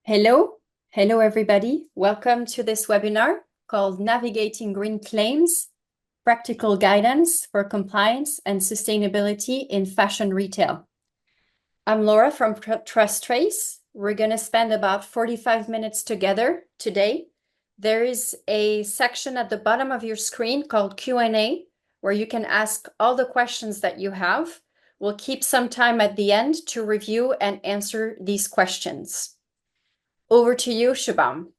Hello, everybody. Welcome to this webinar called Navigating Green Claims, Practical Guidance for Compliance and Sustainability in Fashion Retail. I'm Laura from TrusTrace. We're going to spend about 45 minutes together today. There is a section at the bottom of your screen called Q&A, where you can ask all the questions that you have. We'll keep some time at the end to review and answer these questions. Over to you, Shubham.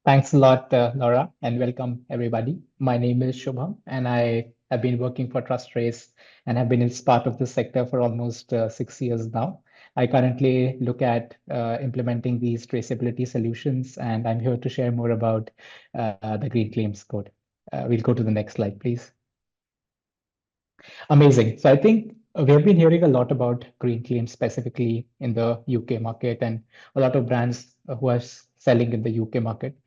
Thanks a lot, Laura, and welcome everybody. My name is Shubham, and I have been working for TrustTrace and have been in part of this sector for almost 6 years now. I currently look at implementing these traceability solutions, and I'm here to share more about the Green Claims Code. We'll go to the next slide, please. Amazing. So I think we have been hearing a lot about green claims specifically in the UK market and a lot of brands who are selling in the UK market.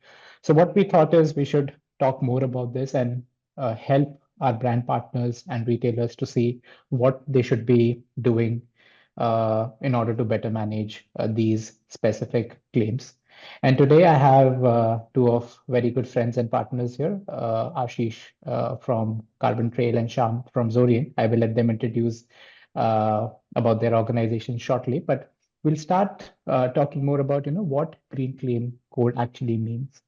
So what we thought is we should talk more about this and help our brand partners and retailers to see what they should be doing in order to better manage these specific claims. And today I have two of very good friends and partners here, Ashish from CarbonTrail and Sham from Xoriant. I will let them introduce about their organization shortly, but we'll start talking more about what Green Claim Code actually means.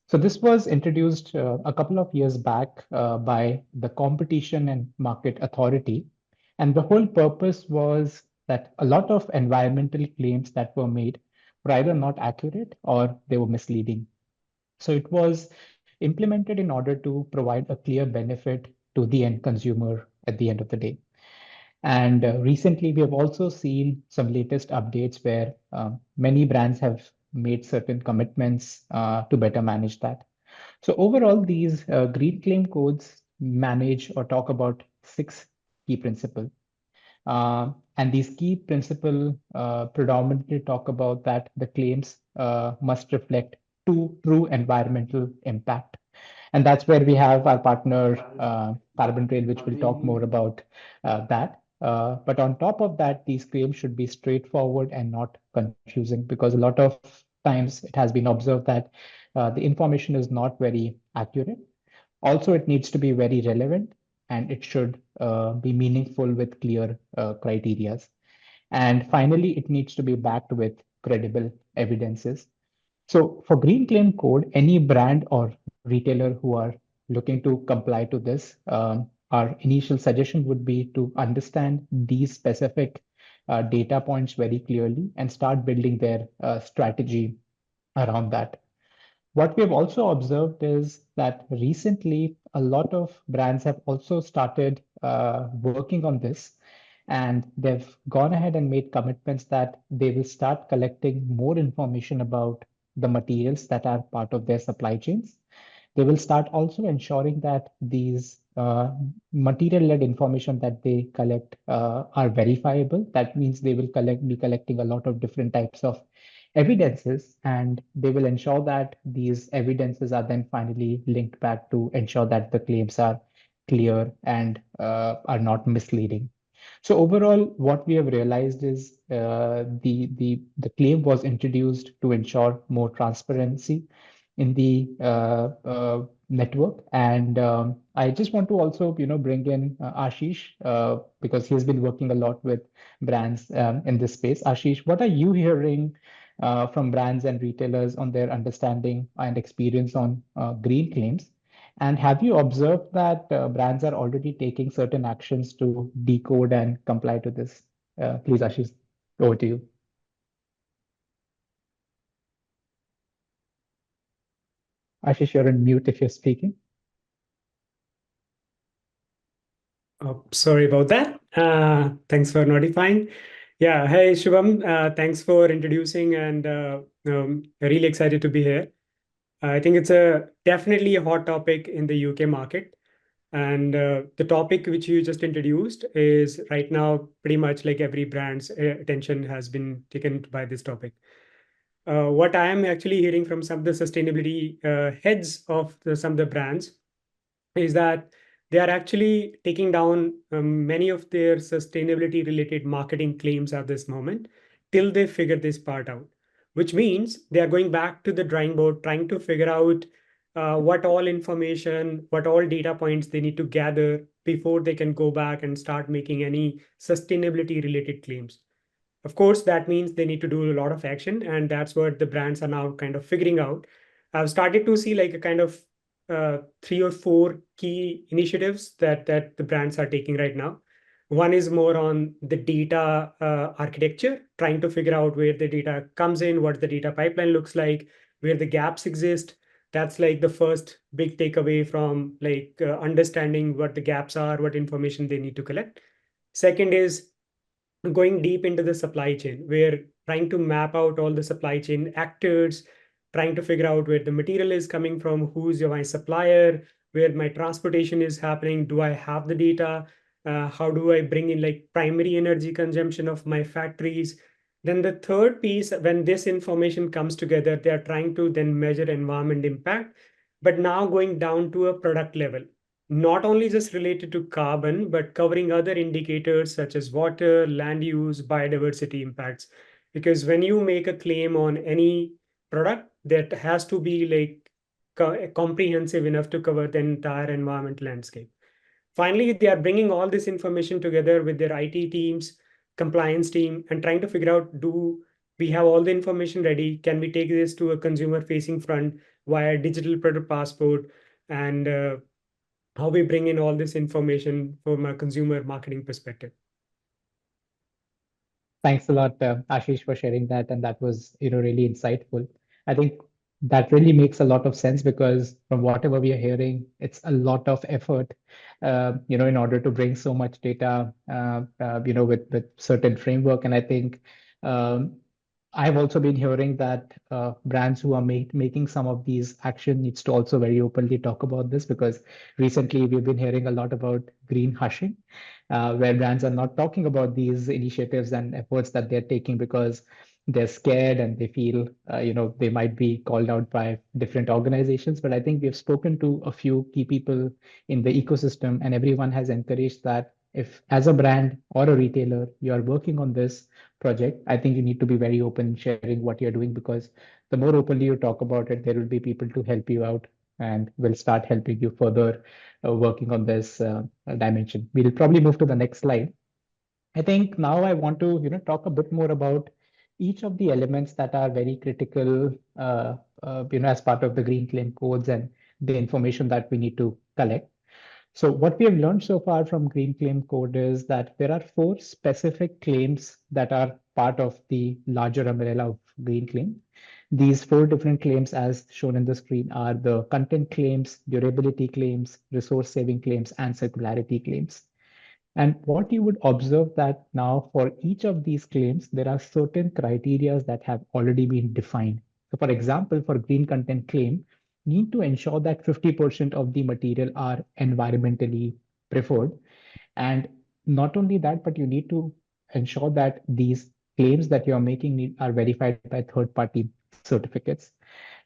So this was introduced a couple of years back by the Competition and Market Authority. And the whole purpose was that a lot of environmental claims that were made were either not accurate or they were misleading. So it was implemented in order to provide a clear benefit to the end consumer at the end of the day. And recently, we have also seen some latest updates where many brands have made certain commitments to better manage that. So overall, these green claim codes manage or talk about 6 key principles. And these key principles predominantly talk about that the claims must reflect true environmental impact. And that's where we have our partner, CarbonTrail, which will talk more about that. But on top of that, these claims should be straightforward and not confusing, because a lot of times it has been observed that the information is not very accurate. Also, it needs to be very relevant, and it should be meaningful with clear criteria. And finally, it needs to be backed with credible evidences. So for Green Claim Code, any brand or retailer who are looking to comply to this, our initial suggestion would be to understand these specific data points very clearly and start building their strategy around that. What we have also observed is that recently a lot of brands have also started working on this, and they've gone ahead and made commitments that they will start collecting more information about the materials that are part of their supply chains. They will start also ensuring that these material-led information that they collect are verifiable. That means they will be collecting a lot of different types of evidences, and they will ensure that these evidences are then finally linked back to ensure that the claims are clear and are not misleading. So overall, what we have realized is the claim was introduced to ensure more transparency in the network. And I just want to also, bring in Ashish because he's been working a lot with brands in this space. Ashish, what are you hearing from brands and retailers on their understanding and experience on green claims? And have you observed that brands are already taking certain actions to decode and comply to this? Please, Ashish, over to you. Ashish, you're on mute if you're speaking. Oh, sorry about that. Thanks for notifying. Yeah, hey Shubham, thanks for introducing, and really excited to be here. I think it's definitely a hot topic in the UK market. And the topic which you just introduced is right now pretty much like every brand's attention has been taken by this topic. What I am actually hearing from some of the sustainability heads of some of the brands is that they are actually taking down many of their sustainability related marketing claims at this moment till they figure this part out. which means they are going back to the drawing board, trying to figure out what all information, what all data points they need to gather before they can go back and start making any sustainability related claims. Of course, that means they need to do a lot of action, and that's what the brands are now kind of figuring out. I've started to see like a kind of 3 or 4 key initiatives that the brands are taking right now. One is more on the data architecture, trying to figure out where the data comes in, what the data pipeline looks like, where the gaps exist. That's like the first big takeaway from like understanding what the gaps are, what information they need to collect. Second is going deep into the supply chain. We're trying to map out all the supply chain actors, trying to figure out where the material is coming from, who's my supplier, where my transportation is happening, do I have the data, how do I bring in like primary energy consumption of my factories. Then the third piece, when this information comes together, they are trying to then measure environment impact, but now going down to a product level, not only just related to carbon, but covering other indicators such as water, land use, biodiversity impacts. Because when you make a claim on any product, that has to be like comprehensive enough to cover the entire environment landscape. Finally, they are bringing all this information together with their IT teams, compliance team, and trying to figure out, do we have all the information ready? Can we take this to a consumer facing front via digital product passport? And how we bring in all this information from a consumer marketing perspective. Thanks a lot, Ashish, for sharing that, and that was really insightful. I think that really makes a lot of sense because from whatever we are hearing, it's a lot of effort, in order to bring so much data, with certain framework. And I think um, I've also been hearing that brands who are making some of these action needs to also very openly talk about this because recently we've been hearing a lot about green hushing, where brands are not talking about these initiatives and efforts that they're taking because they're scared and they feel, they might be called out by different organizations. But I think we've spoken to a few key people in the ecosystem, and everyone has encouraged that if, as a brand or a retailer, you are working on this project, I think you need to be very open in sharing what you're doing because the more openly you talk about it, there will be people to help you out and will start helping you further working on this dimension. We'll probably move to the next slide. I think now I want to, talk a bit more about each of the elements that are very critical, as part of the green claim codes and the information that we need to collect. So what we have learned so far from Green Claim Code is that there are 4 specific claims that are part of the larger umbrella of Green Claim. These 4 different claims, as shown in the screen, are the content claims, durability claims, resource saving claims, and circularity claims. And what you would observe that now for each of these claims, there are certain criteria that have already been defined. So for example, for green content claim, you need to ensure that 50% of the material are environmentally preferred. And not only that, but you need to ensure that these claims that you're making are verified by third-party certificates.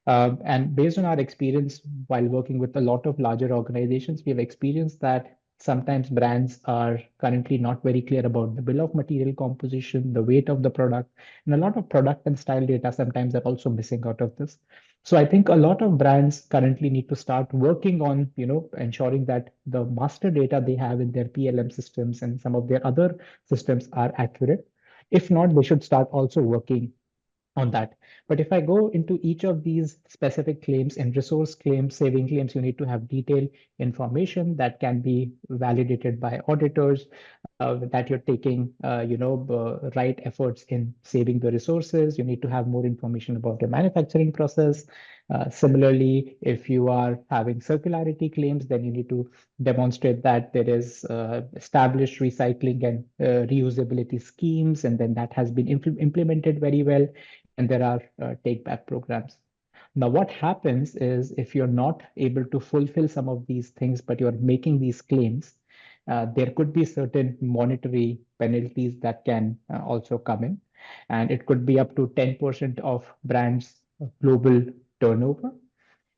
And based on our experience while working with a lot of larger organizations, we have experienced that sometimes brands are currently not very clear about the bill of material composition, the weight of the product, and a lot of product and style data sometimes are also missing out of this. So I think a lot of brands currently need to start working on, ensuring that the master data they have in their PLM systems and some of their other systems are accurate. If not, they should start also working on that. But if I go into each of these specific claims, in resource claims, saving claims, you need to have detailed information that can be validated by auditors, that you're taking, right efforts in saving the resources. You need to have more information about the manufacturing process. Similarly, if you are having circularity claims, then you need to demonstrate that there is established recycling and reusability schemes, and then that has been implemented very well, and there are take back programs. Now, what happens is if you're not able to fulfill some of these things, but you're making these claims, there could be certain monetary penalties that can also come in. And it could be up to 10% of brands' global turnover.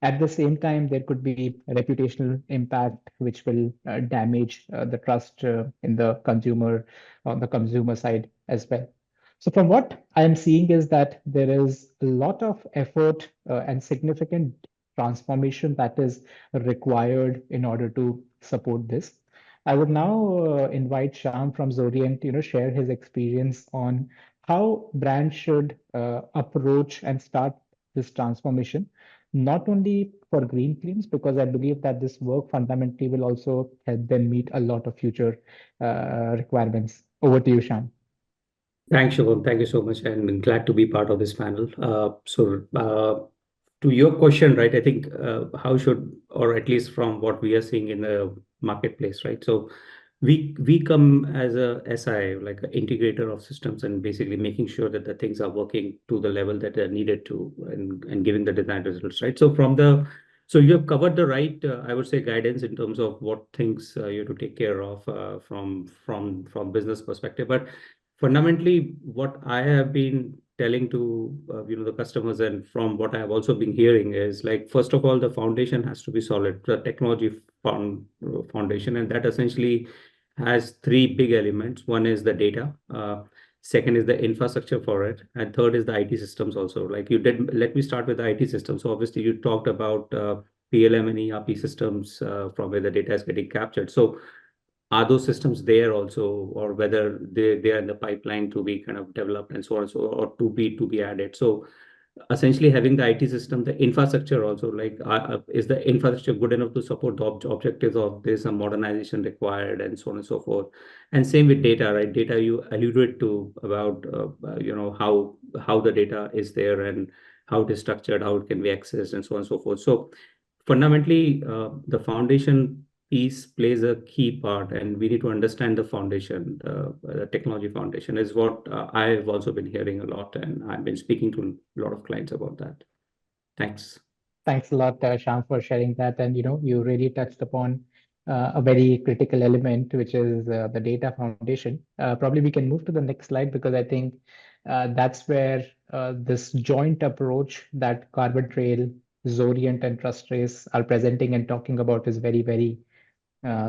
At the same time, there could be reputational impact, which will damage the trust in the consumer on the consumer side as well. So from what I'm seeing is that there is a lot of effort and significant transformation that is required in order to support this. I would now invite Sham from Xoriant, share his experience on how brands should approach and start this transformation, not only for green claims, because I believe that this work fundamentally will also help them meet a lot of future requirements. Over to you, Sham. Thanks, Shubham. Thank you so much, and glad to be part of this panel. To your question, right, I think how should, or at least from what we are seeing in the marketplace, right? So we come as a SI, like an integrator of systems, and basically making sure that the things are working to the level that they're needed to, and giving the desired results, right? So you have covered the right, I would say, guidance in terms of what things you have to take care of from business perspective. But fundamentally, what I have been telling to the customers, and from what I have also been hearing, is like, first of all, the foundation has to be solid, the technology foundation, and that essentially has three big elements. One is the data, second is the infrastructure for it, and third is the IT systems also. Like you did, let me start with the IT systems. So obviously you talked about PLM and ERP systems from where the data is getting captured. So are those systems there also, or whether they are in the pipeline to be kind of developed and so on, so, or to be added? So essentially having the IT system, the infrastructure also, like is the infrastructure good enough to support the objectives of this, a modernization required, and so on and so forth. And same with data, right? Data, you alluded to about how the data is there and how it is structured, how it can be accessed, and so on and so forth. So fundamentally, the foundation piece plays a key part, and we need to understand the foundation. The technology foundation is what I've also been hearing a lot, and I've been speaking to a lot of clients about that. Thanks. Thanks a lot, Sham, for sharing that. And you really touched upon a very critical element, which is the data foundation. Probably we can move to the next slide, because I think that's where this joint approach that CarbonTrail, Xoriant, and TrusTrace are presenting and talking about is very, very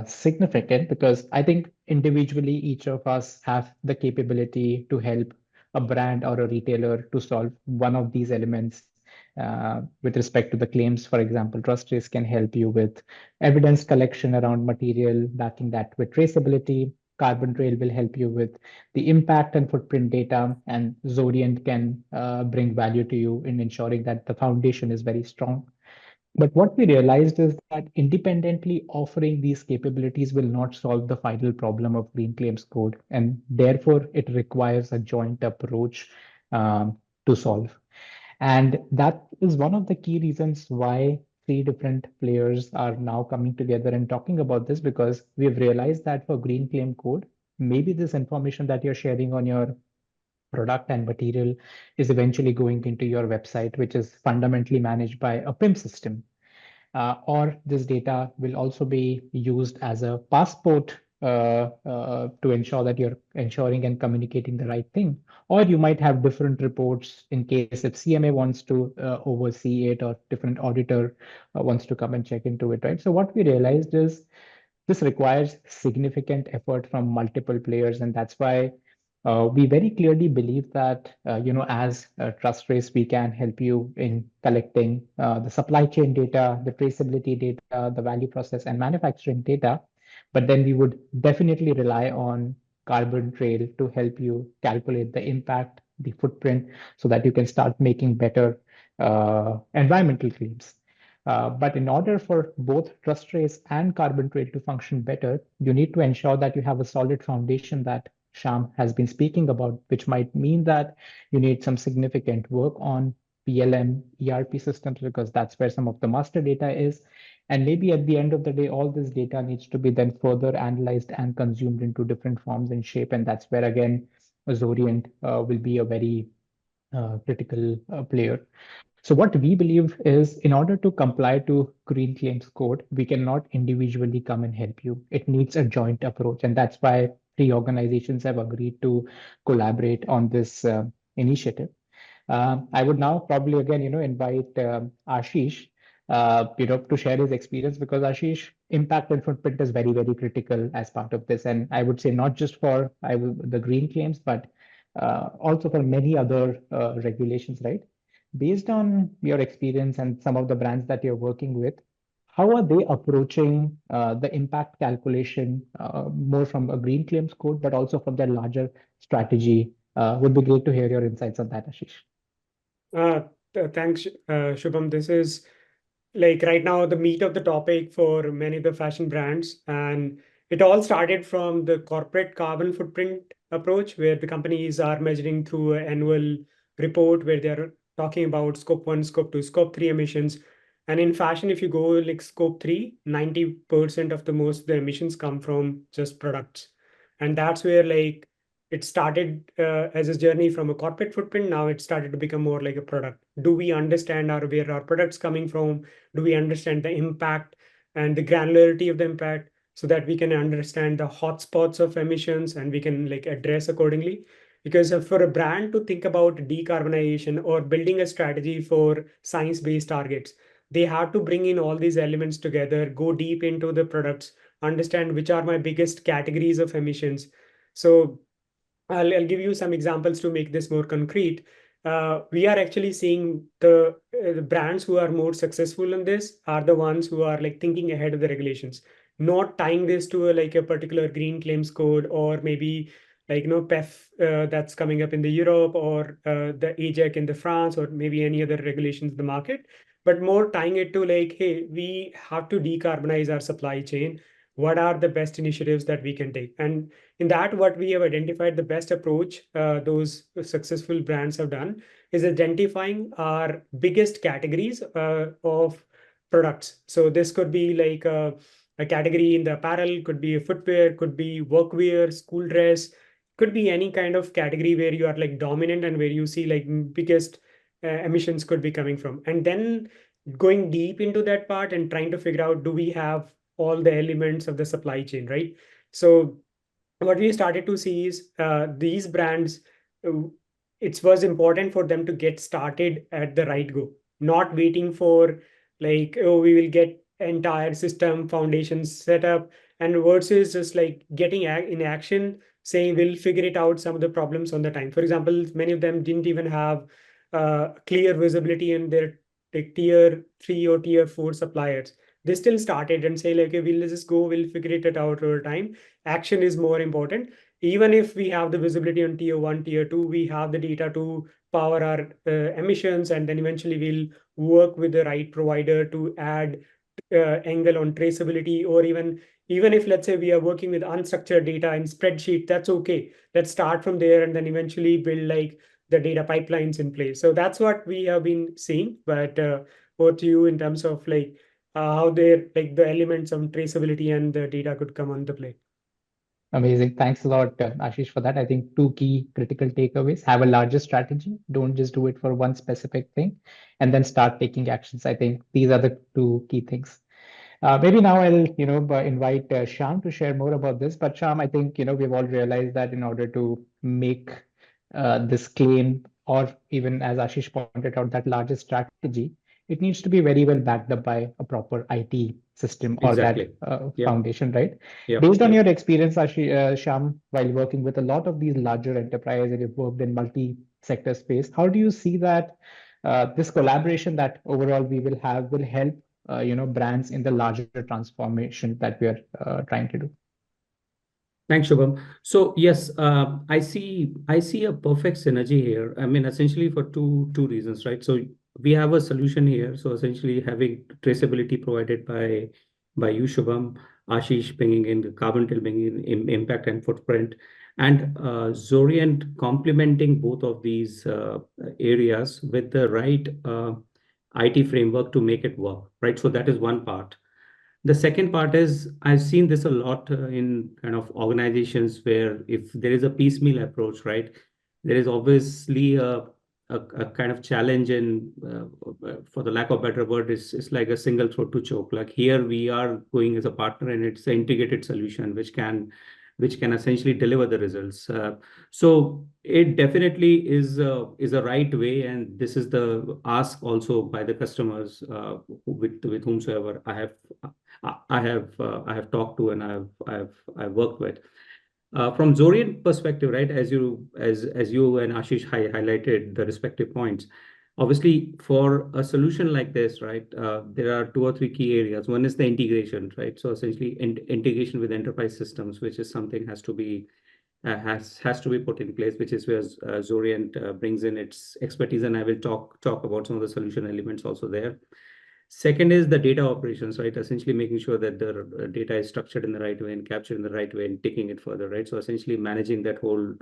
significant, because I think individually each of us have the capability to help a brand or a retailer to solve one of these elements. With respect to the claims, for example, TrustTrace can help you with evidence collection around material, backing that with traceability. CarbonTrail will help you with the impact and footprint data, and Xoriant can bring value to you in ensuring that the foundation is very strong. But what we realized is that independently offering these capabilities will not solve the final problem of green claims code, and therefore it requires a joint approach to solve. And that is one of the key reasons why three different players are now coming together and talking about this, because we've realized that for green claim code, maybe this information that you're sharing on your product and material is eventually going into your website, which is fundamentally managed by a PIM system. Or this data will also be used as a passport to ensure that you're ensuring and communicating the right thing. Or you might have different reports in case if CMA wants to oversee it, or different auditor wants to come and check into it, right? So what we realized is this requires significant effort from multiple players, and that's why we very clearly believe that as TrustTrace, we can help you in collecting the supply chain data, the traceability data, the value process and manufacturing data. But then we would definitely rely on CarbonTrail to help you calculate the impact, the footprint, so that you can start making better environmental claims. But in order for both TrustTrace and CarbonTrail to function better, you need to ensure that you have a solid foundation that Sham has been speaking about, which might mean that you need some significant work on PLM, ERP systems, because that's where some of the master data is. And maybe at the end of the day, all this data needs to be then further analyzed and consumed into different forms and shape. And that's where, again, Xoriant will be a very critical player. So what we believe is, in order to comply to green claims code, we cannot individually come and help you. It needs a joint approach. And that's why three organizations have agreed to collaborate on this initiative. I would now probably again, invite Ashish, to share his experience, because Ashish, impact and footprint is very, very critical as part of this. And I would say not just for the green claims, but also for many other regulations, right? Based on your experience and some of the brands that you're working with, how are they approaching the impact calculation more from a green claims code, but also from their larger strategy? Would be great to hear your insights on that, Ashish. Thanks, Shubham. This is like right now the meat of the topic for many of the fashion brands. And it all started from the corporate carbon footprint approach, where the companies are measuring through an annual report where they're talking about scope 1, scope 2, scope 3 emissions. And in fashion, if you go like scope 3, 90% of the emissions come from just products. And that's where like it started as a journey from a corporate footprint. Now it started to become more like a product. Do we understand where our products coming from? Do we understand the impact and the granularity of the impact so that we can understand the hotspots of emissions and we can like address accordingly? Because for a brand to think about decarbonization or building a strategy for science-based targets, they have to bring in all these elements together, go deep into the products, understand which are my biggest categories of emissions. So I'll give you some examples to make this more concrete. We are actually seeing the brands who are more successful in this are the ones who are like thinking ahead of the regulations, not tying this to like a particular green claims code or maybe like PEF that's coming up in the Europe or the AJAC in the France or maybe any other regulations in the market, but more tying it to like, hey, we have to decarbonize our supply chain. What are the best initiatives that we can take? And in that, what we have identified the best approach those successful brands have done is identifying our biggest categories of products. So this could be like a category in the apparel, could be a footwear, could be workwear, school dress, could be any kind of category where you are like dominant and where you see like biggest emissions could be coming from. And then going deep into that part and trying to figure out, do we have all the elements of the supply chain, right? So what we started to see is these brands, uh, it was important for them to get started at the right go, not waiting for like, oh, we will get entire system foundations set up and versus just like getting in action, saying we'll figure it out some of the problems on the time. For example, many of them didn't even have clear visibility in their like, tier 3 or tier 4 suppliers. They still started and say like, okay, we'll just go, we'll figure it out over time. Action is more important. Even if we have the visibility on tier 1, tier 2, we have the data to power our emissions, and then eventually we'll work with the right provider to add angle on traceability. Or even if let's say we are working with unstructured data in spreadsheet, that's okay. Let's start from there and then eventually build like the data pipelines in place. So that's what we have been seeing. But over to you in terms of like how they're like the elements of traceability and the data could come on the play. Amazing. Thanks a lot, Ashish, for that. I think two key critical takeaways. Have a larger strategy. Don't just do it for one specific thing, and then start taking actions. I think these are the two key things. Maybe now I'll, invite Sham to share more about this. But Sham, I think, we've all realized that in order to make this claim, or even as Ashish pointed out, that larger strategy, it needs to be very well backed up by a proper IT system or Exactly. that Yep. foundation, right? Yep. Based on Yep. your experience, Sham, while working with a lot of these larger enterprises, and you've worked in multi-sector space, how do you see that this collaboration that overall we will have will help brands in the larger transformation that we are trying to do? Thanks, Shubham. So yes, I see a perfect synergy here. I mean, essentially for two reasons, right? So we have a solution here. So essentially having traceability provided by you, Shubham, Ashish bringing in the CarbonTrail, bringing in impact and footprint, and Xoriant complementing both of these areas with the right IT framework to make it work, right? So that is one part. The second part is I've seen this a lot in kind of organizations where if there is a piecemeal approach, right, there is obviously a kind of challenge in, for the lack of better word, is like a single throat to choke. Like here we are going as a partner and it's an integrated solution which can essentially deliver the results. So it definitely is a right way, and this is the ask also by the customers with whomsoever I have talked to and I've worked with. From Xoriant perspective, right, as you and Ashish highlighted the respective points, obviously for a solution like this, right, there are 2 or 3 key areas. One is the integration, right? So essentially integration with enterprise systems, which is something has to be put in place, which is where Xoriant brings in its expertise, and I will talk about some of the solution elements also there. Second is the data operations, right? Essentially making sure that the data is structured in the right way and captured in the right way and taking it further, right? So essentially managing that whole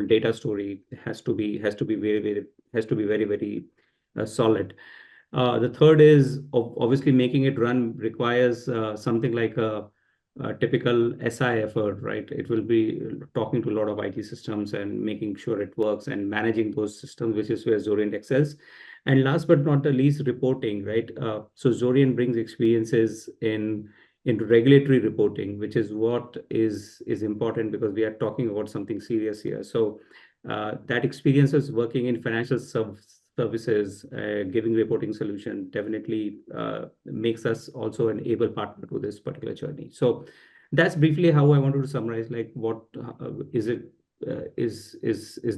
data story has to be very solid. The third is obviously making it run requires something like a typical SI effort, right? It will be talking to a lot of IT systems and making sure it works and managing those systems, which is where Xoriant excels. And last but not the least, reporting, right? So Xoriant brings experiences in regulatory reporting, which is what is important because we are talking about something serious here. So that experience is working in financial services, giving reporting solution definitely makes us also an able partner to this particular journey. So that's briefly how I wanted to summarize, like what is it is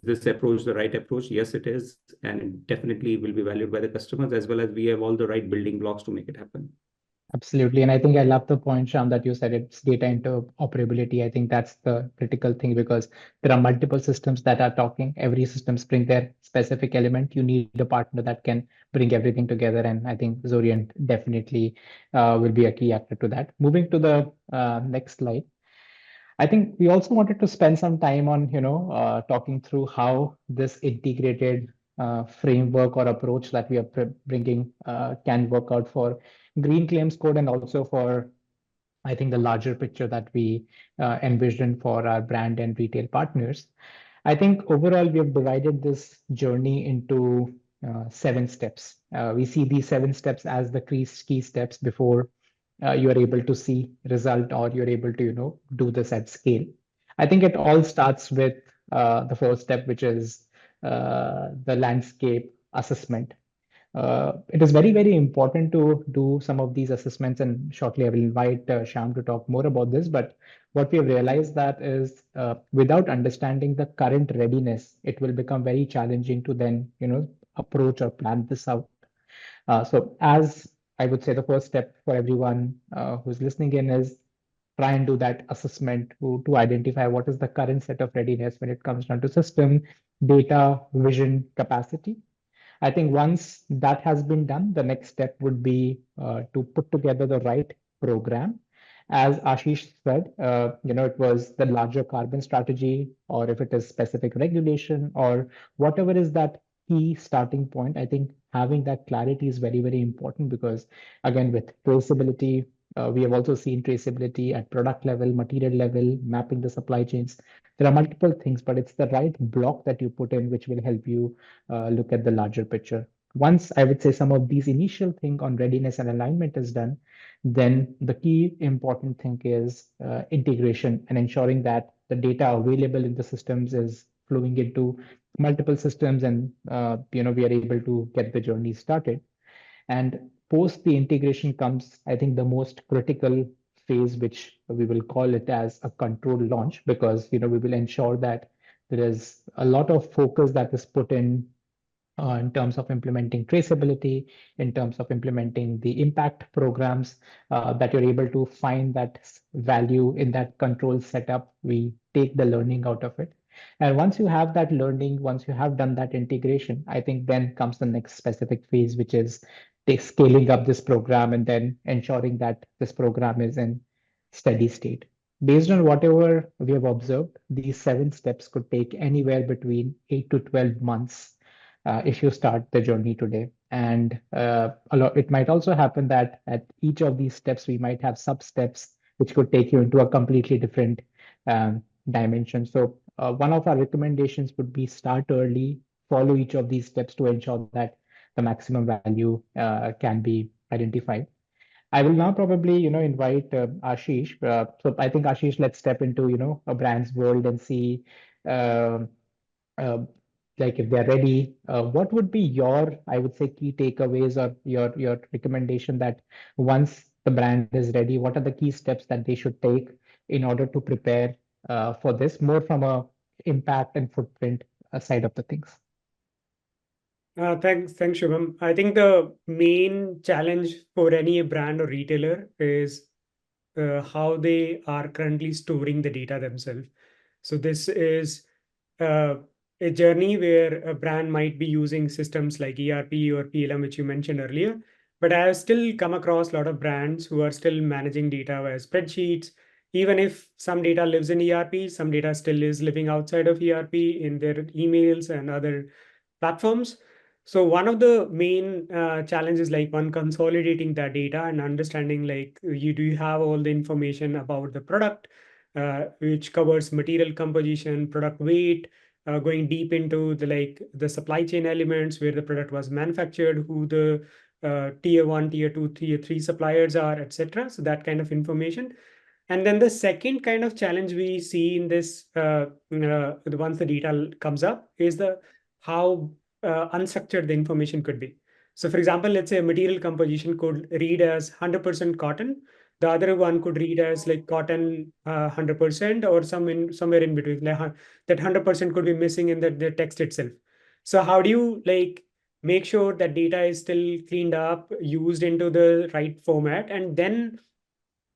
this approach the right approach? Yes, it is, and it definitely will be valued by the customers, as well as we have all the right building blocks to make it happen. Absolutely. And I think I love the point, Sham, that you said it's data interoperability. I think that's the critical thing because there are multiple systems that are talking. Every systems bring their specific element. You need a partner that can bring everything together. And I think Xoriant definitely will be a key actor to that. Moving to the next slide. I think we also wanted to spend some time on, talking through how this integrated framework or approach that we are bringing can work out for green claims code and also for, I think, the larger picture that we envision for our brand and retail partners. I think overall we have divided this journey into 7 steps. We see these 7 steps as the key steps before you are able to see result or you're able to do this at scale. I think it all starts with the first step, which is the landscape assessment. It is very, very important to do some of these assessments, and shortly I will invite Shyam to talk more about this. But what we have realized that is without understanding the current readiness, it will become very challenging to then approach or plan this out. So as I would say, the first step for everyone who's listening in is try and do that assessment to identify what is the current set of readiness when it comes down to system, data, vision, capacity. I think once that has been done, the next step would be to put together the right program. As Ashish said, it was the larger carbon strategy, or if it is specific regulation, or whatever is that key starting point. I think having that clarity is very, very important because, again, with traceability, we have also seen traceability at product level, material level, mapping the supply chains. There are multiple things, but it's the right block that you put in which will help you look at the larger picture. Once I would say some of these initial thing on readiness and alignment is done, then the key important thing is integration and ensuring that the data available in the systems is flowing into multiple systems and we are able to get the journey started. And post the integration comes, I think, the most critical phase, which we will call it as a control launch, because we will ensure that there is a lot of focus that is put in terms of implementing traceability, in terms of implementing the impact programs, that you're able to find that value in that control setup. We take the learning out of it. And once you have that learning, once you have done that integration, I think then comes the next specific phase, which is scaling up this program and then ensuring that this program is in steady state. Based on whatever we have observed, these 7 steps could take anywhere between 8 to 12 months if you start the journey today. And it might also happen that at each of these steps, we might have sub steps, which could take you into a completely different dimension. So one of our recommendations would be start early, follow each of these steps to ensure that the maximum value can be identified. I will now probably, invite Ashish. So I think Ashish, let's step into, a brand's world and see um uh, like if they're ready, what would be your, I would say, key takeaways or your recommendation that once the brand is ready, what are the key steps that they should take in order to prepare for this, more from a impact and footprint side of the things? Thanks, Shubham. I think the main challenge for any brand or retailer is how they are currently storing the data themselves. So this is uh, a journey where a brand might be using systems like ERP or PLM, which you mentioned earlier. But I have still come across a lot of brands who are still managing data via spreadsheets. Even if some data lives in ERP, some data still is living outside of ERP in their emails and other platforms. So one of the main challenges, like one consolidating that data and understanding, like you do have all the information about the product, which covers material composition, product weight, going deep into the supply chain elements where the product was manufactured, who the tier one, tier two, tier three suppliers are, etc. So that kind of information. And then the second kind of challenge we see in this, once the data comes up, is the how unstructured the information could be. So, for example, let's say a material composition could read as 100% cotton. The other one could read as like cotton 100% or somewhere in between. That 100% could be missing in the text itself. So, how do you make sure that data is still cleaned up, used into the right format, and then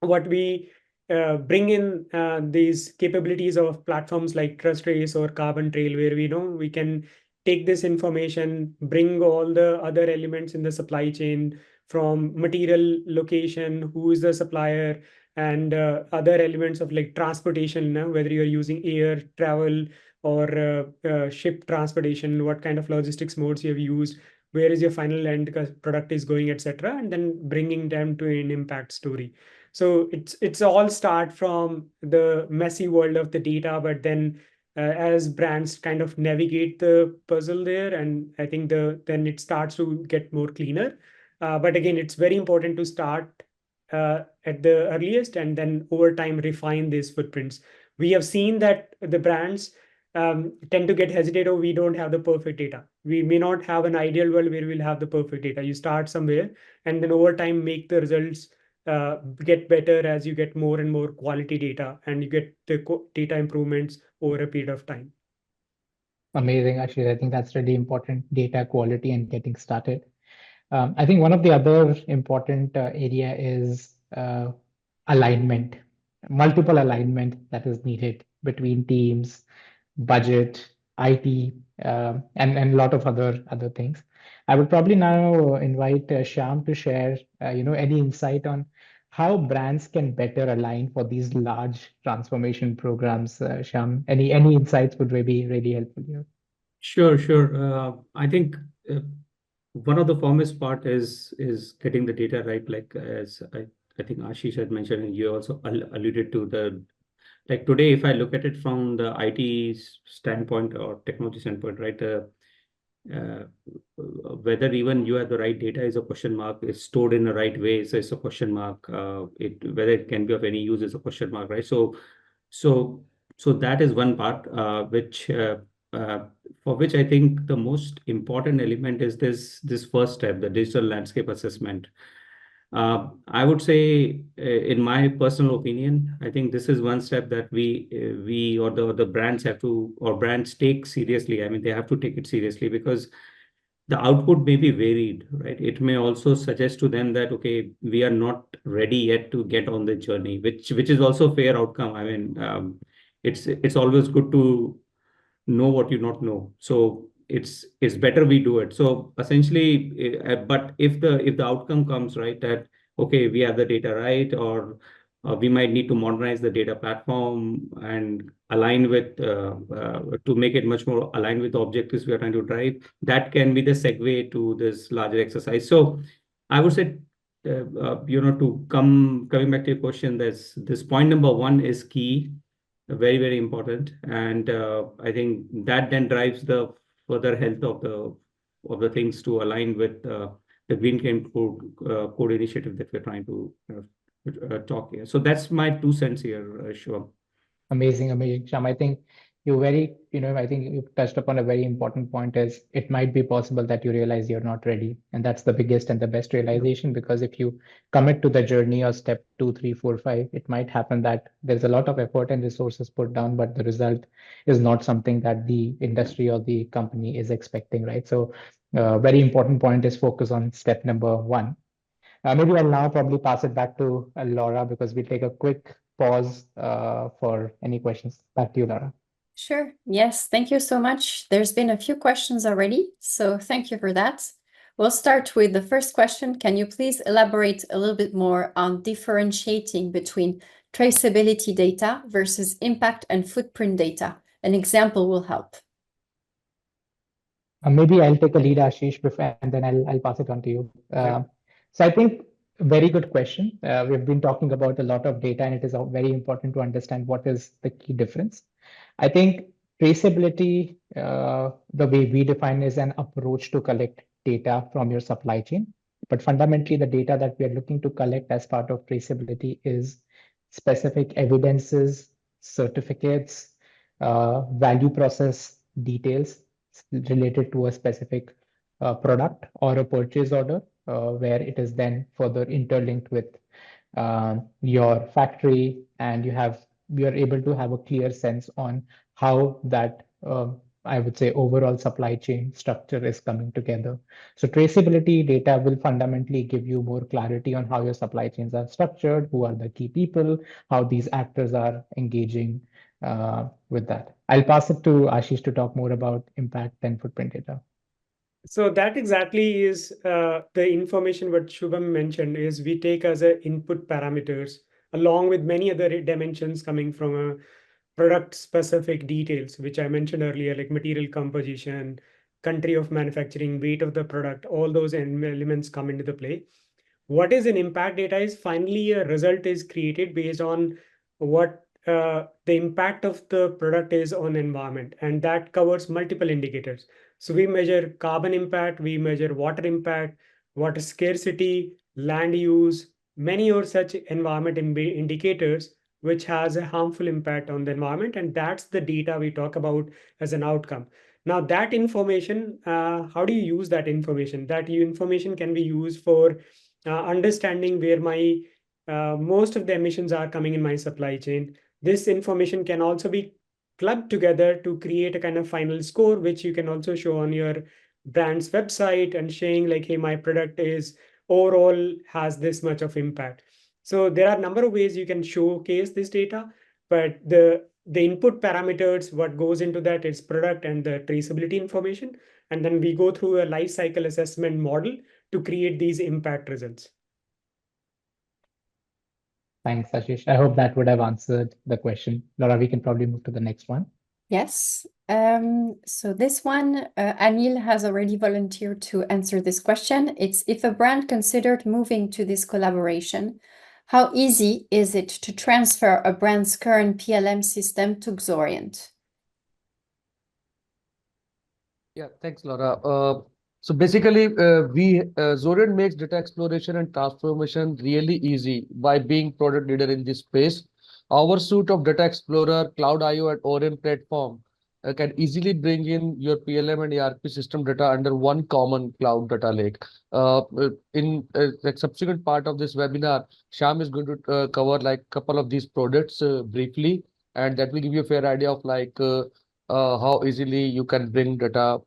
what we bring in these capabilities of platforms like TrusTrace or CarbonTrail, where we know we can take this information, bring all the other elements in the supply chain from material location, who is the supplier, and other elements of like transportation, whether you're using air travel or ship transportation, what kind of logistics modes you have used, where is your final end product is going, etc., and then bringing them to an impact story. So it's all start from the messy world of the data, but then as brands kind of navigate the puzzle there, and I think then it starts to get more cleaner. But again, it's very important to start at the earliest and then over time refine these footprints. We have seen that the brands tend to get hesitate, or we don't have the perfect data. We may not have an ideal world where we'll have the perfect data. You start somewhere and then over time make the results get better as you get more and more quality data, and you get the data improvements over a period of time. Amazing, Ashish. I think that's really important, data quality and getting started. I think one of the other important area is alignment, multiple alignment that is needed between teams, budget, IT, and a lot of other things. I would probably now invite Shyam to share, any insight on how brands can better align for these large transformation programs. Shyam, any insights would be really helpful here. Sure. I think one of the foremost part is getting the data right. Like as I think Ashish had mentioned, and you also alluded to the like today, if I look at it from the IT standpoint or technology standpoint, right? Whether even you have the right data is a question mark. It's stored in the right way, so it's a question mark. Whether it can be of any use is a question mark, right? So that is one part which for which I think the most important element is this first step, the digital landscape assessment. I would say, in my personal opinion, I think this is one step that we or the brands have to, or brands take seriously. I mean, they have to take it seriously because the output may be varied, right? It may also suggest to them that, okay, we are not ready yet to get on the journey, which is also a fair outcome. I mean, it's always good to know what you not know. So it's better we do it. So essentially, but if the outcome comes right that okay, we have the data right, or we might need to modernize the data platform and align with to make it much more aligned with the objectives we are trying to drive. That can be the segue to this larger exercise. So I would say, to coming back to your question, this point number one is key, very, very important. And I think that then drives the further health of the things to align with the Green Claim Code initiative that we're trying to talk here. So that's my 2 cents here, Shivam. Amazing, Shyam. I think I think you touched upon a very important point is it might be possible that you realize you're not ready. And that's the biggest and the best realization, because if you commit to the journey or step 2, 3, 4, 5, it might happen that there's a lot of effort and resources put down, but the result is not something that the industry or the company is expecting, right? So very important point is focus on step number 1. Maybe I'll now probably pass it back to Laura, because we'll take a quick pause for any questions. Back to you, Laura. Sure. Yes, thank you so much. There's been a few questions already, so thank you for that. We'll start with the first question. Can you please elaborate a little bit more on differentiating between traceability data versus impact and footprint data? An example will help. Maybe I'll take a lead, Ashish, and then I'll pass it on to you. So I think very good question. We've been talking about a lot of data, and it is very important to understand what is the key difference. I think traceability, the way we define, is an approach to collect data from your supply chain. But fundamentally, the data that we are looking to collect as part of traceability is specific evidences, certificates, value process details related to a specific product or a purchase order, where it is then further interlinked with your factory, and you are able to have a clear sense on how that I would say overall supply chain structure is coming together. So traceability data will fundamentally give you more clarity on how your supply chains are structured, who are the key people, how these actors are engaging with that. I'll pass it to Ashish to talk more about impact and footprint data. So that exactly is the information what Shubham mentioned is we take as a input parameters along with many other dimensions coming from a product specific details, which I mentioned earlier, like material composition, country of manufacturing, weight of the product, all those elements come into the play. What is an impact data is finally a result is created based on what the impact of the product is on environment, and that covers multiple indicators. So we measure carbon impact, we measure water impact, water scarcity, land use, many or such environment indicators which has a harmful impact on the environment, and that's the data we talk about as an outcome. Now that information, how do you use that information? That information can be used for understanding where my most of the emissions are coming in my supply chain. This information can also be clubbed together to create a kind of final score, which you can also show on your brand's website and saying like, hey, my product is overall has this much of impact. So there are a number of ways you can showcase this data, but the input parameters, what goes into that is product and the traceability information. And then we go through a life cycle assessment model to create these impact results. Thanks, Ashish. I hope that would have answered the question. Laura, we can probably move to the next one. Yes. So this one, Anil has already volunteered to answer this question. It's if a brand considered moving to this collaboration, how easy is it to transfer a brand's current PLM system to Xoriant? Yeah, thanks, Laura. So basically, Xoriant makes data exploration and transformation really easy by being product leader in this space. Our suite of Data Explorer, Cloud IO, and ORM platform can easily bring in your PLM and ERP system data under one common cloud data lake. In the subsequent part of this webinar, Sham is going to cover like a couple of these products briefly, and that will give you a fair idea of how easily you can bring data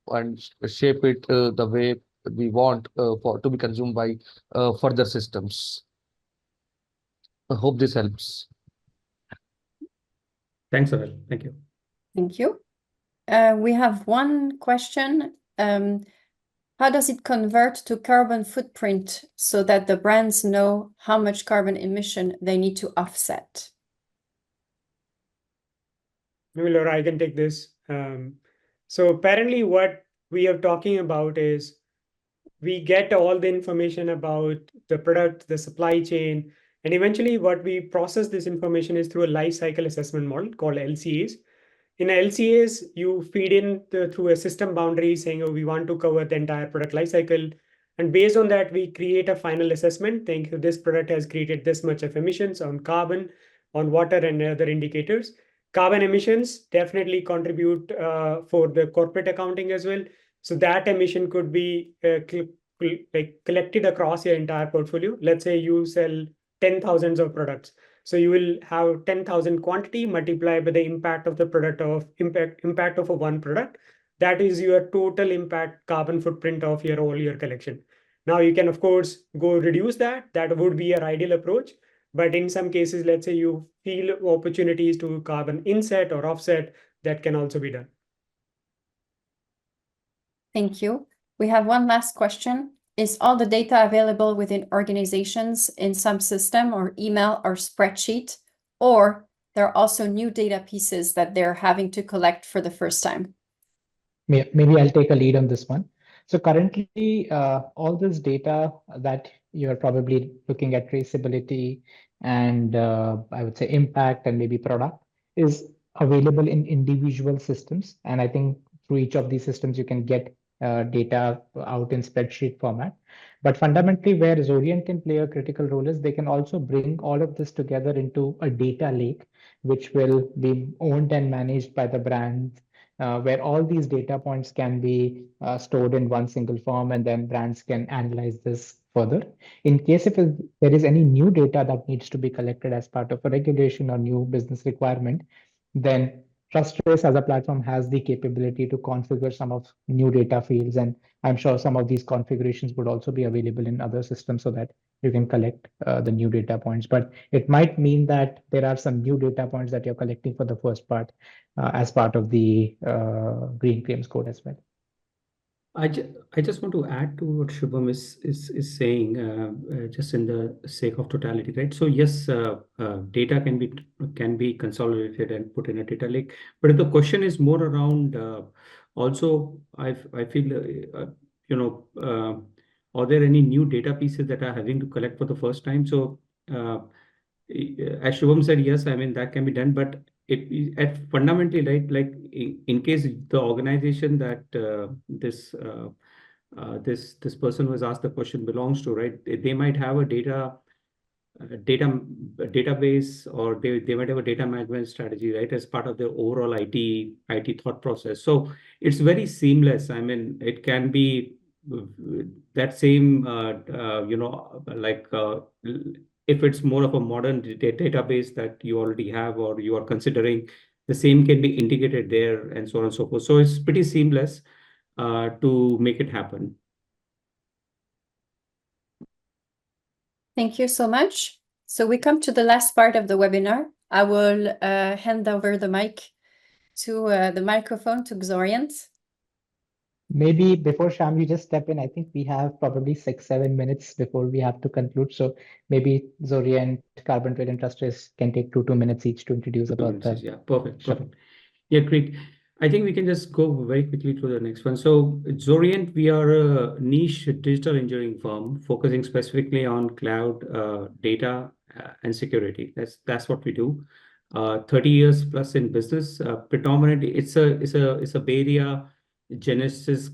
and shape it the way we want for to be consumed by further systems. I hope this helps. Thanks, Anil. Thank you. Thank you. We have one question. How does it convert to carbon footprint so that the brands know how much carbon emission they need to offset? Maybe Laura, I can take this. So apparently what we are talking about is we get all the information about the product, the supply chain, and eventually what we process this information is through a life cycle assessment model called LCAs. In LCAs, you feed in through a system boundary saying, oh, we want to cover the entire product life cycle. And based on that, we create a final assessment. Think this product has created this much of emissions on carbon, on water and other indicators. Carbon emissions definitely contribute for the corporate accounting as well. So that emission could be collected across your entire portfolio. Let's say you sell 10,000 of products. So you will have 10,000 quantity multiplied by the impact of the product of impact of a one product. That is your total impact carbon footprint of your all your collection. Now you can of course go reduce that. That would be your ideal approach. But in some cases, let's say you feel opportunities to carbon inset or offset, that can also be done. Thank you. We have one last question. Is all the data available within organizations in some system or email or spreadsheet, or there are also new data pieces that they're having to collect for the first time? Maybe I'll take a lead on this one. So currently, all this data that you're probably looking at, traceability and I would say impact and maybe product, is available in individual systems. And I think through each of these systems, you can get data out in spreadsheet format. But fundamentally, where Xoriant can play a critical role is they can also bring all of this together into a data lake, which will be owned and managed by the brand, where all these data points can be stored in one single form, and then brands can analyze this further. In case if there is any new data that needs to be collected as part of a regulation or new business requirement, then TrusTrace as a platform has the capability to configure some of new data fields, and I'm sure some of these configurations would also be available in other systems so that you can collect the new data points. But it might mean that there are some new data points that you're collecting for the first part as part of the green claims code as well. I just want to add to what Shubham is saying, just in the sake of totality, right? So yes, data can be consolidated and put in a data lake, but the question is more around also. I feel are there any new data pieces that are having to collect for the first time? So as Shubham said, yes, I mean that can be done, but at fundamentally, right, like in case the organization that this person who has asked the question belongs to, right, they might have a database, or they might have a data management strategy, right, as part of their overall IT thought process. So it's very seamless. I mean, it can be that same if it's more of a modern database that you already have or you are considering, the same can be integrated there and so on and so forth. So it's pretty seamless to make it happen. Thank you so much. So we come to the last part of the webinar. I will hand over the mic to the microphone to Xoriant. Maybe before Sham, you just step in. I think we have probably 6-7 minutes before we have to conclude. So maybe Xoriant, CarbonTrail, and TrusTrace can take 2 minutes each to introduce about that. Yeah, perfect. Sure. Perfect. Yeah, great. I think we can just go very quickly to the next one. So Xoriant, we are a niche digital engineering firm focusing specifically on cloud data and security. That's what we do. 30 years plus in business. Predominantly, it's a Bay Area genesis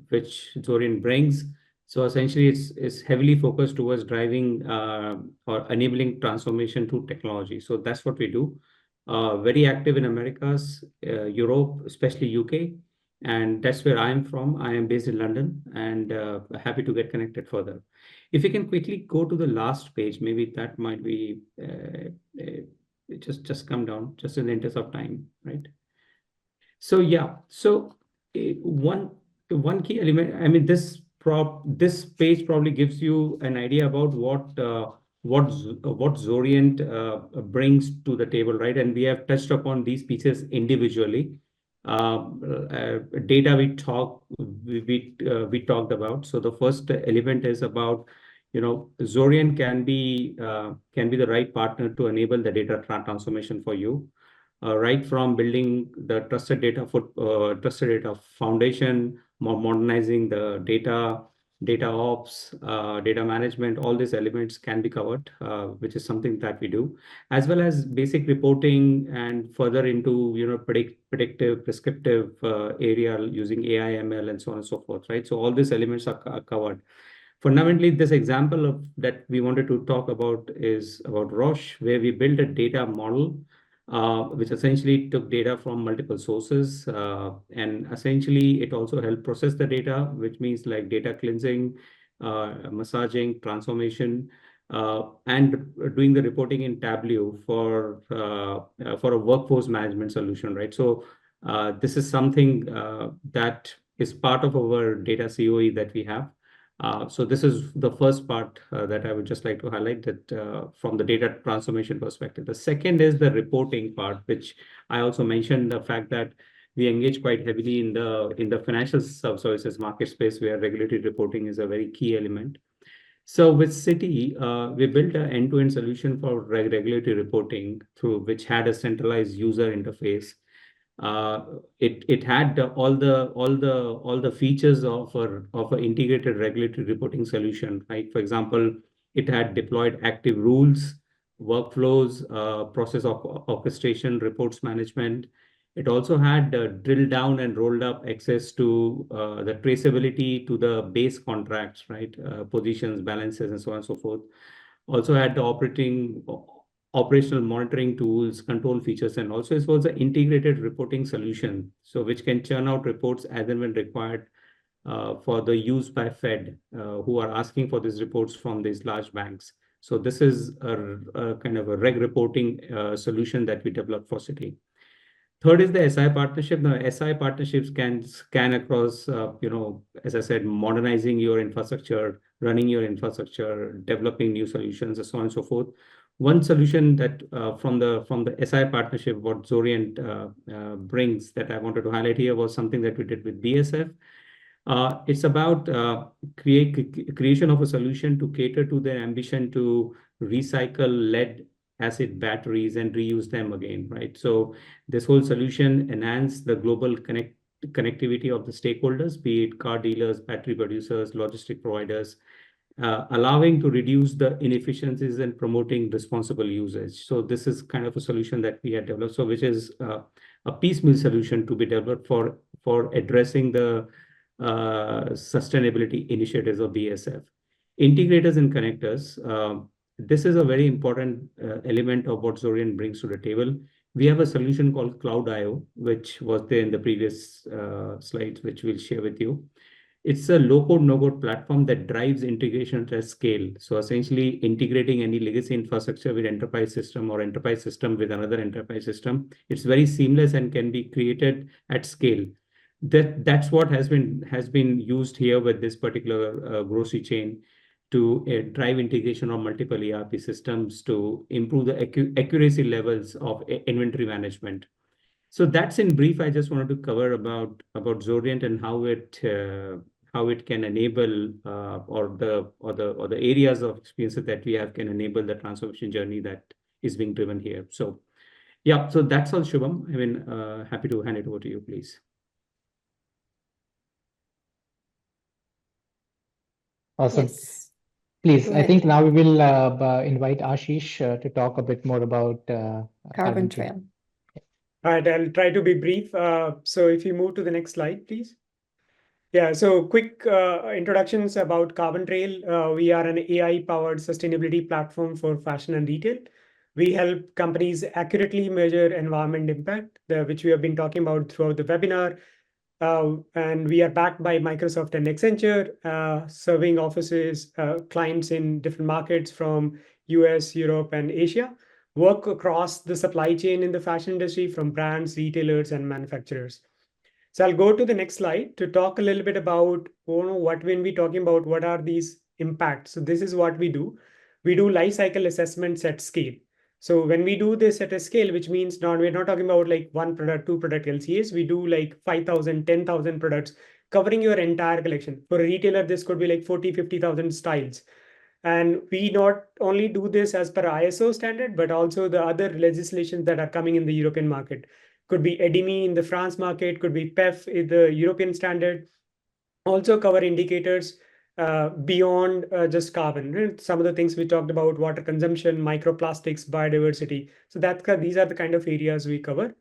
which Xoriant brings. So essentially, it's heavily focused towards driving or enabling transformation through technology. So that's what we do. Very active in Americas, Europe, especially UK, and that's where I am from. I am based in London, and happy to get connected further. If you can quickly go to the last page, maybe that might be just come down, just in the interest of time, right? So yeah, so one key element. I mean, this page probably gives you an idea about what Xoriant brings to the table, right? And we have touched upon these pieces individually. Data we talked about. So the first element is about, Xoriant can be the right partner to enable the data transformation for you. Right from building the trusted data foundation, modernizing the data ops, data management, all these elements can be covered, which is something that we do, as well as basic reporting and further into predictive, prescriptive area using AI, ML, and so on and so forth, right? So all these elements are covered. Fundamentally, this example that we wanted to talk about is about Roche, where we built a data model which essentially took data from multiple sources. And essentially, it also helped process the data, which means like data cleansing, massaging, transformation, and doing the reporting in Tableau for a workforce management solution, right? So this is something that is part of our data COE that we have. So this is the first part that I would just like to highlight, that from the data transformation perspective. The second is the reporting part, which I also mentioned the fact that we engage quite heavily in the financial services market space, where regulatory reporting is a very key element. So with Citi, we built an end-to-end solution for regulatory reporting, through which had a centralized user interface. It had all the features of an integrated regulatory reporting solution, right? For example, it had deployed active rules, workflows, process of orchestration, reports management. It also had drilled down and rolled up access to the traceability to the base contracts, right? Positions, balances, and so on and so forth. Also had the operational monitoring tools, control features, and also it was an integrated reporting solution, so which can churn out reports as and when required for the use by Fed, who are asking for these reports from these large banks. So this is a kind of a reg reporting solution that we developed for Citi. Third is the SI partnership. Now, SI partnerships can scan across, as I said, modernizing your infrastructure, running your infrastructure, developing new solutions, and so on and so forth. One solution that from the SI partnership, what Xoriant brings, that I wanted to highlight here, was something that we did with BSF. It's about creation of a solution to cater to their ambition to recycle lead acid batteries and reuse them again, right? So this whole solution enhanced the global connectivity of the stakeholders, be it car dealers, battery producers, logistic providers, allowing to reduce the inefficiencies and promoting responsible usage. So this is kind of a solution that we had developed, so which is a piecemeal solution to be developed for addressing the sustainability initiatives of BSF. Integrators and connectors. This is a very important element of what Xoriant brings to the table. We have a solution called Cloud.io, which was there in the previous slides, which we'll share with you. It's a low-code, no-code platform that drives integration at scale. So essentially integrating any legacy infrastructure with enterprise system, or enterprise system with another enterprise system. It's very seamless and can be created at scale. That's what has been used here with this particular grocery chain, to drive integration of multiple ERP systems to improve the accuracy levels of inventory management. So that's in brief. I just wanted to cover about Xoriant and how it can enable or the areas of experiences that we have can enable the transformation journey that is being driven here. So yeah, so that's all, Shubham. I mean, happy to hand it over to you, please. Awesome. Yes. Please, Go I ahead. think now we will invite Ashish to talk a bit more about CarbonTrail. All right, I'll try to be brief. So if you move to the next slide, please. Yeah, so quick introductions about CarbonTrail. We are an AI-powered sustainability platform for fashion and retail. We help companies accurately measure environment impact, which we have been talking about throughout the webinar. And we are backed by Microsoft and Accenture, serving offices, clients in different markets from US, Europe, and Asia. Work across the supply chain in the fashion industry, from brands, retailers, and manufacturers. So I'll go to the next slide to talk a little bit about what, when we're talking about what are these impacts. So this is what we do. We do life cycle assessments at scale. So when we do this at a scale, which means we're not talking about like one product, two product LCAs. We do like 5,000, 10,000 products covering your entire collection. For a retailer, this could be like 40, 50,000 styles. And we not only do this as per ISO standard, but also the other legislations that are coming in the European market. Could be EDIMI in the France market, could be PEF in the European standard. Also cover indicators beyond just carbon. Right? Some of the things we talked about: water consumption, microplastics, biodiversity. So these are the kind of areas we cover.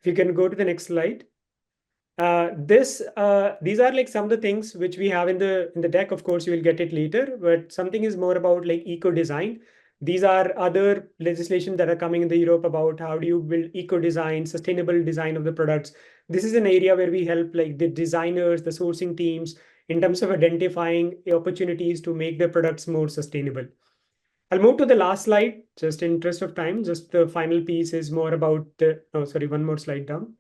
If you can go to the next slide. These are like some of the things which we have in the deck. Of course, you will get it later, but something is more about like eco design. These are other legislation that are coming in the Europe about how do you build eco-design, sustainable design of the products. This is an area where we help like the designers, the sourcing teams in terms of identifying opportunities to make their products more sustainable. I'll move to the last slide, just in interest of time. Just the final piece is more about, one more slide down.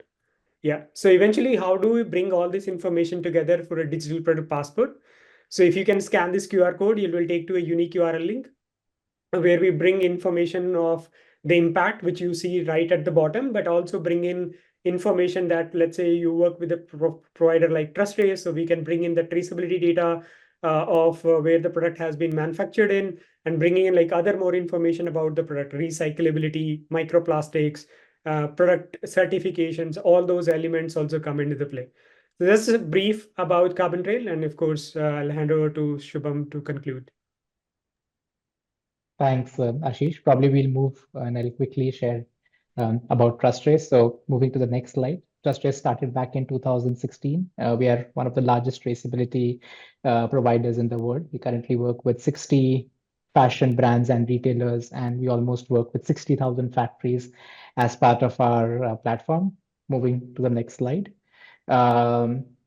Yeah, so eventually, how do we bring all this information together for a digital product passport? So if you can scan this QR code, you will take to a unique URL link where we bring information of the impact, which you see right at the bottom, but also bring in information that, let's say you work with a provider like TrusTrace, so we can bring in the traceability data of where the product has been manufactured in, and bringing in like other more information about the product, recyclability, microplastics, product certifications, all those elements also come into the play. So that's a brief about CarbonTrail, and of course, I'll hand over to Shubham to conclude. Thanks, Ashish. Probably we'll move and I'll quickly share about TrusTrace. So moving to the next slide. TrusTrace started back in 2016. We are one of the largest traceability providers in the world. We currently work with 60 fashion brands and retailers, and we almost work with 60,000 factories as part of our platform. Moving to the next slide.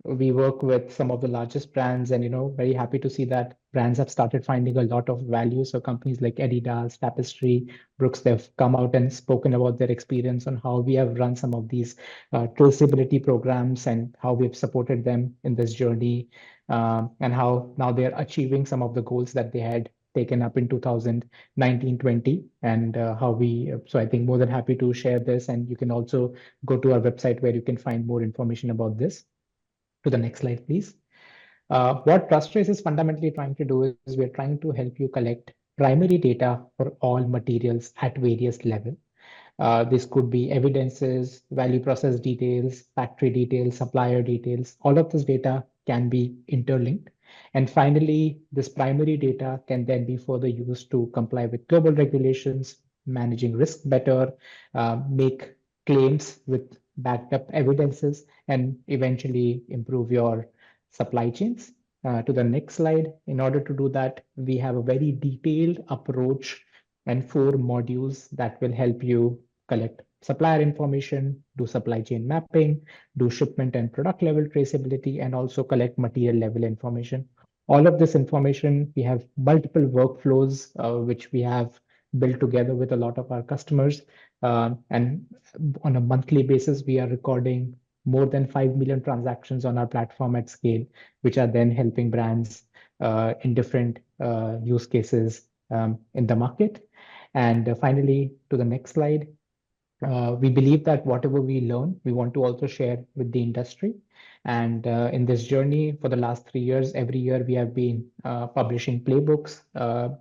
We work with some of the largest brands, and very happy to see that brands have started finding a lot of value. So companies like Adidas, Tapestry, Brooks, they've come out and spoken about their experience on how we have run some of these traceability programs and how we've supported them in this journey, and how now they're achieving some of the goals that they had taken up in 2019-20, and so I think more than happy to share this, and you can also go to our website where you can find more information about this. To the next slide, please. What TrusTrace is fundamentally trying to do is we're trying to help you collect primary data for all materials at various levels. This could be evidences, value process details, factory details, supplier details. All of this data can be interlinked. And finally, this primary data can then be further used to comply with global regulations, managing risk better, make claims with backed up evidences, and eventually improve your supply chains. To the next slide. In order to do that, we have a very detailed approach and 4 modules that will help you collect supplier information, do supply chain mapping, do shipment and product level traceability, and also collect material level information. All of this information, we have multiple workflows, which we have built together with a lot of our customers. And on a monthly basis, we are recording more than 5 million transactions on our platform at scale, which are then helping brands in different use cases in the market. And finally, to the next slide. We believe that whatever we learn, we want to also share with the industry. And in this journey for the last 3 years, every year we have been publishing playbooks,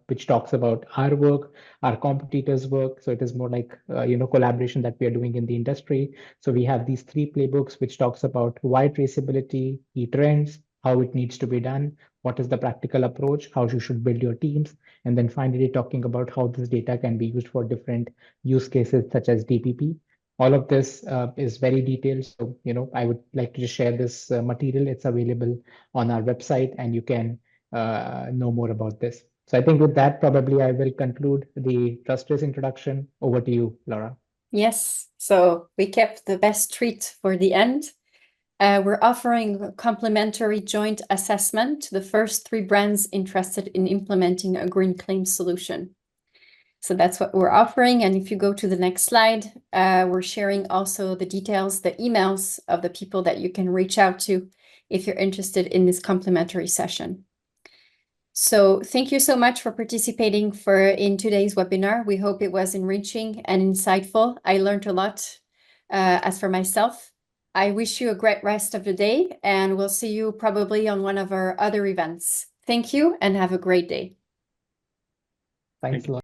which talks about our work, our competitors' work. So it is more like collaboration that we are doing in the industry. So we have these 3 playbooks, which talks about why traceability, key trends, how it needs to be done, what is the practical approach, how you should build your teams, and then finally talking about how this data can be used for different use cases such as DPP. All of this is very detailed. So, I would like to just share this material. It's available on our website, and you can know more about this. So I think with that, probably I will conclude the TrusTrace introduction. Over to you, Laura. Yes, so we kept the best treat for the end. We're offering a complimentary joint assessment to the first 3 brands interested in implementing a green claim solution. So that's what we're offering. And if you go to the next slide, we're sharing also the details, the emails of the people that you can reach out to if you're interested in this complimentary session. So thank you so much for participating in today's webinar. We hope it was enriching and insightful. I learned a lot as for myself. I wish you a great rest of the day, and we'll see you probably on one of our other events. Thank you and have a great day. Thanks a lot.